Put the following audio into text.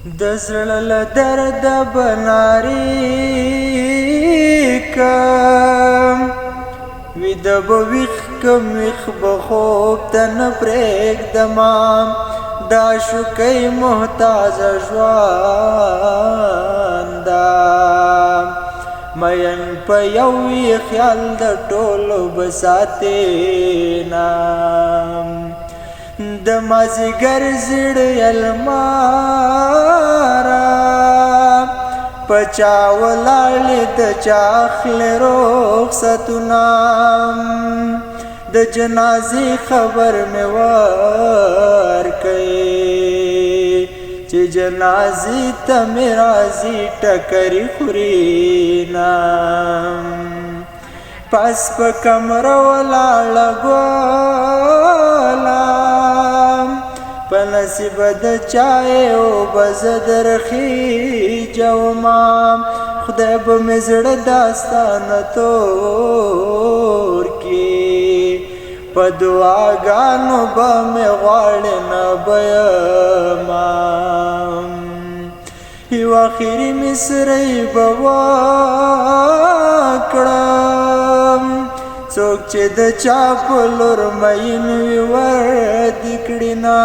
د زړه له درده بناري کم ویده به ویښ کم ویښ به خوب ته نه پرېږدمه دا شوکۍ محتاجه ژونده مین په یو یې خیال د ټولو به ساتېنه د مازدیګر زیړې الماره په چا ولاړې د چا اخلې رخصتونه د جنازې خبر مې ورکوي چې جنازې ته مې راځي ټکرې خورینه پس په کمره ولاړه ګوله په نصیب د چای او به زه درخیجومه خدای به مې زړه داستانه تور کړي په دعاګانو به مې غواړې نه به یمه یو اخري مصرۍ به وکړم څوک چې د چا په لور مین وي ور دې کړي نه